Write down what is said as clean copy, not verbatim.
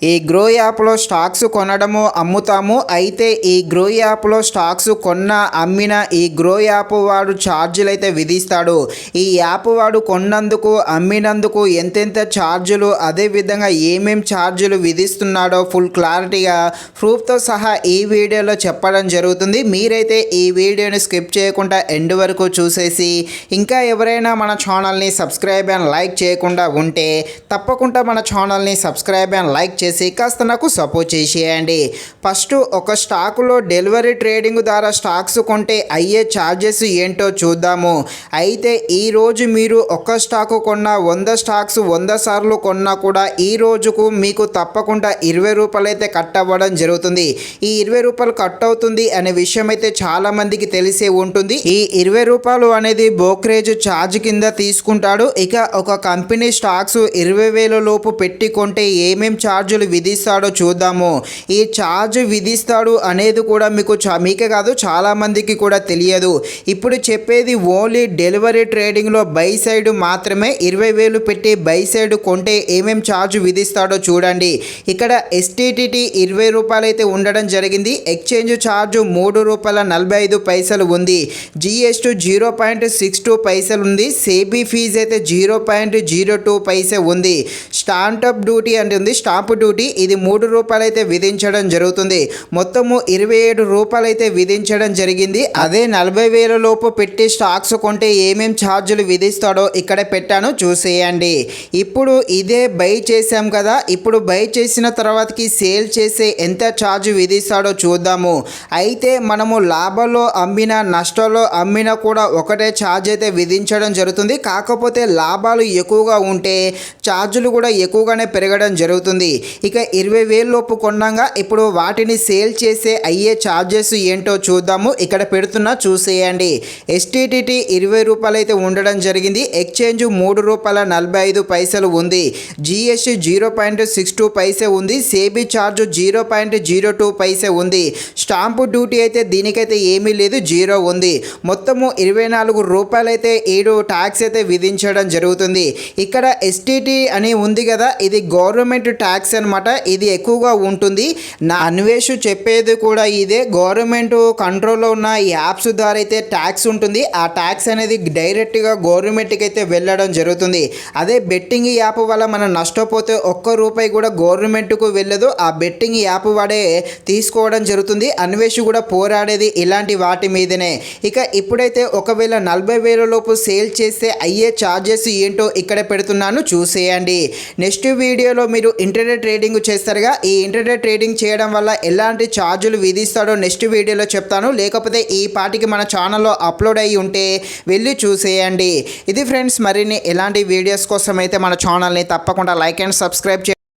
ఈ గ్రో యాప్లో స్టాక్స్ కొనడము అమ్ముతాము. అయితే ఈ గ్రో యాప్లో స్టాక్స్ కొన్న అమ్మిన ఈ గ్రో యాప్ వాడు ఛార్జీలు అయితే విధిస్తాడు. ఈ యాప్ వాడు కొన్నందుకు అమ్మినందుకు ఎంతెంత ఛార్జీలు, అదేవిధంగా ఏమేం ఛార్జీలు విధిస్తున్నాడో ఫుల్ క్లారిటీగా ప్రూఫ్తో సహా ఈ వీడియోలో చెప్పడం జరుగుతుంది. మీరైతే ఈ వీడియోని స్కిప్ చేయకుండా ఎండ్ వరకు చూసేసి ఇంకా ఎవరైనా మన ఛానల్ని సబ్స్క్రైబ్ అండ్ లైక్ చేయకుండా ఉంటే తప్పకుండా మన ఛానల్ని సబ్స్క్రైబ్ అండ్ లైక్ చేసి కాస్త నాకు సపోర్ట్ చేసేయండి. ఫస్ట్ ఒక స్టాకులో డెలివరీ ట్రేడింగ్ ద్వారా స్టాక్స్ కొంటే అయ్యే ఛార్జెస్ ఏంటో చూద్దాము. అయితే ఈరోజు మీరు ఒక స్టాకు కొన్నా 100 స్టాక్స్ 100 సార్లు కొన్నా కూడా ఈ రోజుకు మీకు తప్పకుండా 20 రూపాయలు అయితే కట్ అవ్వడం జరుగుతుంది. ఈ 20 రూపాయలు కట్ అవుతుంది అనే విషయం అయితే చాలా మందికి తెలిసే ఉంటుంది. ఈ 20 రూపాయలు అనేది బ్రోకరేజ్ ఛార్జ్ కింద తీసుకుంటాడు. ఇక ఒక కంపెనీ స్టాక్స్ 20,000 లోపు పెట్టి కొంటే ఏమేం ఛార్జీలు విధిస్తాడో చూద్దాము. ఈ ఛార్జ్ విధిస్తాడు అనేది కూడా మీకే కాదు చాలా మందికి కూడా తెలియదు. ఇప్పుడు చెప్పేది ఓన్లీ డెలివరీ ట్రేడింగ్లో బై సైడ్ మాత్రమే. 20,000 పెట్టి బై సైడ్ కొంటే ఏమేం ఛార్జ్ విధిస్తాడో చూడండి. ఇక్కడ ఎస్టీటీటీ 20 రూపాయలు అయితే ఉండడం జరిగింది. ఎక్స్చేంజ్ ఛార్జ్ 3 రూపాయల 45 పైసలు ఉంది. జిఎస్టీ 0.62 పైసలు ఉంది. సేబీ ఫీజు అయితే 0.02 పైసే ఉంది. స్టాండప్ డ్యూటీ అంటే ఉంది, స్టాంప్ డ్యూటీ ఇది 3 రూపాయలు అయితే విధించడం జరుగుతుంది. మొత్తము 27 రూపాయలు అయితే విధించడం జరిగింది. అదే 40,000 లోపు పెట్టి స్టాక్స్ కొంటే ఏమేం ఛార్జీలు విధిస్తాడో ఇక్కడ పెట్టాను, చూసేయండి. ఇప్పుడు ఇదే బై చేసాం కదా, ఇప్పుడు బై చేసిన తర్వాతకి సేల్ చేసే ఎంత ఛార్జ్ విధిస్తాడో చూద్దాము. అయితే మనము లాభంలో అమ్మినా నష్టాల్లో అమ్మినా కూడా ఒకటే ఛార్జ్ అయితే విధించడం జరుగుతుంది. కాకపోతే లాభాలు ఎక్కువగా ఉంటే ఛార్జీలు కూడా ఎక్కువగానే పెరగడం జరుగుతుంది. ఇక 20,000 లోపు కొన్నాగా ఇప్పుడు వాటిని సేల్ చేసే అయ్యే ఛార్జెస్ ఏంటో చూద్దాము. ఇక్కడ పెడుతున్నా, చూసేయండి. ఎస్టీటీటీ 20 రూపాయలు అయితే ఉండడం జరిగింది. ఎక్స్చేంజ్ 3 రూపాయల 45 పైసలు ఉంది. జిఎస్టీ 0.62 పైసే ఉంది. సేబీ ఛార్జ్ 0.02 పైసే ఉంది. స్టాంపు డ్యూటీ అయితే దీనికైతే ఏమీ లేదు, 0 ఉంది. మొత్తము 24 రూపాయలు అయితే 7 ట్యాక్స్ అయితే విధించడం జరుగుతుంది. ఇక్కడ ఎస్టీటీ అని ఉంది కదా, ఇది గవర్నమెంట్ ట్యాక్స్ అనమాట. ఇది ఎక్కువగా ఉంటుంది. నా అన్వేషు చెప్పేది కూడా ఇదే. గవర్నమెంట్ కంట్రోల్లో ఉన్న యాప్స్ ద్వారా అయితే ట్యాక్స్ ఉంటుంది. ఆ ట్యాక్స్ అనేది డైరెక్ట్గా గవర్నమెంట్కి అయితే వెళ్ళడం జరుగుతుంది. అదే బెట్టింగ్ యాప్ వల్ల మనం నష్టపోతే ఒక్క రూపాయి కూడా గవర్నమెంట్కు వెళ్ళదు. ఆ బెట్టింగ్ యాప్ వాడే తీసుకోవడం జరుగుతుంది. అన్వేషు కూడా పోరాడేది ఇలాంటి వాటి మీదనే. ఇక ఇప్పుడైతే ఒకవేళ 40,000 లోపు సేల్ చేస్తే అయ్యే ఛార్జెస్ ఏంటో ఇక్కడ పెడుతున్నాను, చూసేయండి. నెక్స్ట్ వీడియోలో మీరు ఇంటర్నెట్ ట్రేడింగ్ చేస్తారుగా, ఈ ఇంటర్నెట్ ట్రేడింగ్ చేయడం వల్ల ఎలాంటి ఛార్జీలు విధిస్తాడో నెక్స్ట్ వీడియోలో చెప్తాను. లేకపోతే ఈ పాటికి మన ఛానల్లో అప్లోడ్ అయ్యి ఉంటే వెళ్ళి చూసేయండి. ఇది ఫ్రెండ్స్, మరిన్ని ఎలాంటి వీడియోస్ కోసం అయితే మన ఛానల్ని తప్పకుండా లైక్ అండ్ సబ్స్క్రైబ్ చేయండి.